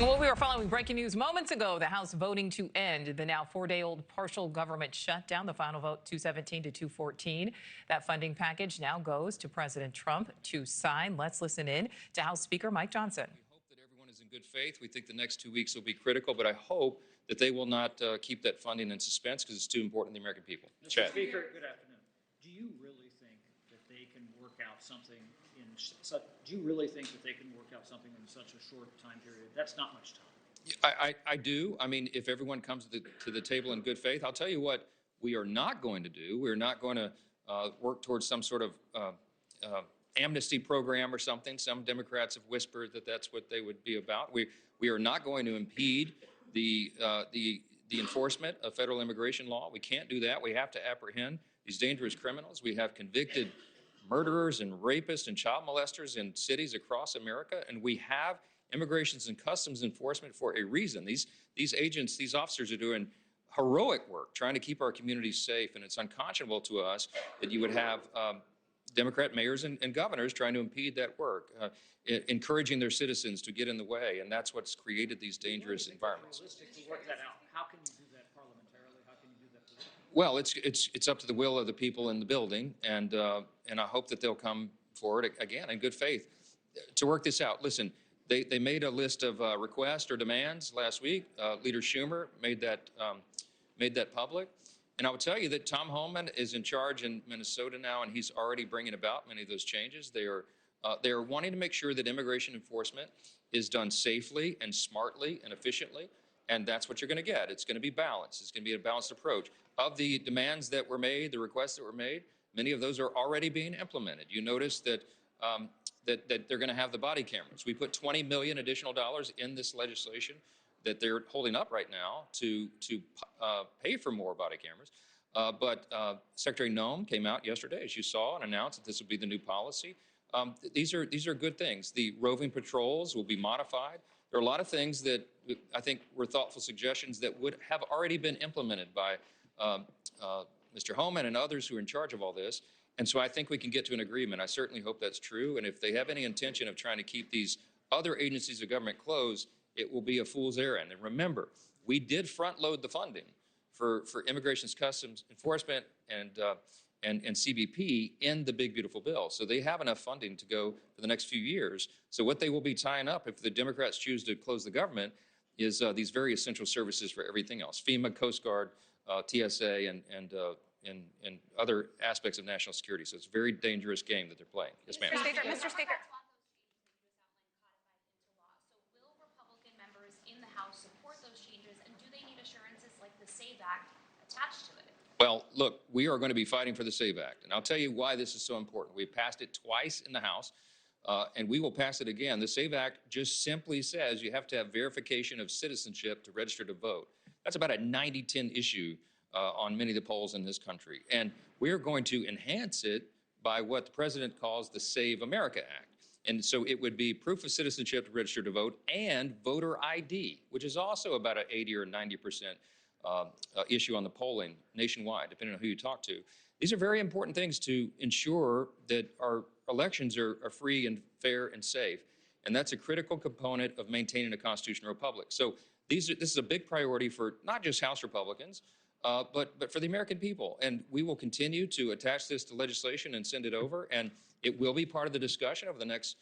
Well, we were following breaking news moments ago. The House voting to end the now 4-day-old partial government shutdown. The final vote 217 to 214. That funding package now goes to President Trump to sign. Let's listen in to House Speaker Mike Johnson. We hope that everyone is in good faith. We think the next 2 weeks will be critical, but I hope that they will not keep that funding in suspense because it's too important to the American people. Mr. Speaker, good afternoon. Do you really think that they can work out something in such? Do you really think that they can work out something in such a short time period? That's not much time. I do. I mean, if everyone comes to the table in good faith, I'll tell you what we are not going to do. We're not going to work towards some sort of amnesty program or something. Some Democrats have whispered that that's what they would be about. We are not going to impede the enforcement of federal immigration law. We can't do that. We have to apprehend these dangerous criminals. We have convicted murderers and rapists and child molesters in cities across America, and we have Immigrations and Customs Enforcement for a reason. These agents, these officers are doing heroic work trying to keep our communities safe, and it's unconscionable to us that you would have Democrat mayors and governors trying to impede that work, encouraging their citizens to get in the way, and that's what's created these dangerous environments. Realistically, work that out. How can you do that parliamentarily? How can you do that politically? Well, it's up to the will of the people in the building, and I hope that they'll come forward again in good faith to work this out. Listen, they made a list of requests or demands last week. Leader Schumer made that public. And I would tell you that Tom Homan is in charge in Minnesota now, and he's already bringing about many of those changes. They are wanting to make sure that immigration enforcement is done safely and smartly and efficiently, and that's what you're going to get. It's going to be balanced. It's going to be a balanced approach. Of the demands that were made, the requests that were made, many of those are already being implemented. You notice that that they're going to have the body cameras. We put $20 million additional dollars in this legislation that they're holding up right now to pay for more body cameras. But Secretary Noem came out yesterday, as you saw, and announced that this will be the new policy. These are good things. The roving patrols will be modified. There are a lot of things that I think were thoughtful suggestions that would have already been implemented by Mr. Homan and others who are in charge of all this. And so I think we can get to an agreement. I certainly hope that's true. And if they have any intention of trying to keep these other agencies of government closed, it will be a fool's errand. And remember, we did front load the funding for Immigrations, Customs Enforcement and CBP in the big, beautiful bill. So they have enough funding to go for the next few years. So what they will be tying up if the Democrats choose to close the government is these very essential services for everything else: FEMA, Coast Guard, TSA, and other aspects of national security. So it's a very dangerous game that they're playing. Yes, ma'am. Mr. Speaker. Will Republican members in the House support those changes, and do they need assurances like the SAVE Act attached to it? Well, look, we are going to be fighting for the SAVE Act, and I'll tell you why this is so important. We've passed it twice in the House, and we will pass it again. The SAVE Act just simply says you have to have verification of citizenship to register to vote. That's about a 90-10 issue on many of the polls in this country. And we're going to enhance it by what the president calls the Save America Act. And so it would be proof of citizenship to register to vote and voter ID, which is also about an 80 or 90% issue on the polling nationwide, depending on who you talk to. These are very important things to ensure that our elections are free and fair and safe. And that's a critical component of maintaining a constitutional republic. So this is a big priority for not just House Republicans, but for the American people. And we will continue to attach this to legislation and send it over. And it will be part of the discussion over the next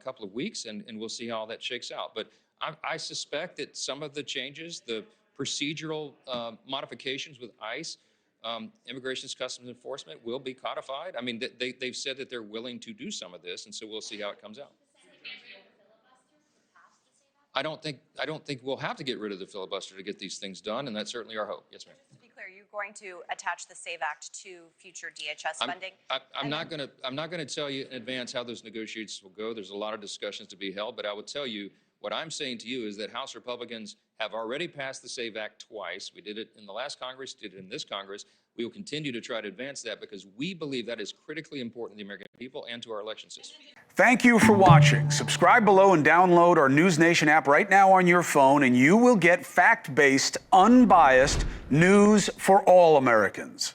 couple of weeks, and we'll see how that shakes out. But I suspect that some of the changes, the procedural modifications with ICE, Immigrations Customs Enforcement, will be codified. I mean, they've said that they're willing to do some of this, and so we'll see how it comes out. I don't think we'll have to get rid of the filibuster to get these things done, and that's certainly our hope. Yes, ma'am. Just to be clear, are you going to attach the SAVE Act to future DHS funding? I'm not going to tell you in advance how those negotiations will go. There's a lot of discussions to be held, but I will tell you what I'm saying to you is that House Republicans have already passed the SAVE Act twice. We did it in the last Congress, did it in this Congress. We will continue to try to advance that because we believe that is critically important to the American people and to our election system. Thank you for watching. Subscribe below and download our NewsNation app right now on your phone, and you will get fact-based, unbiased news for all Americans.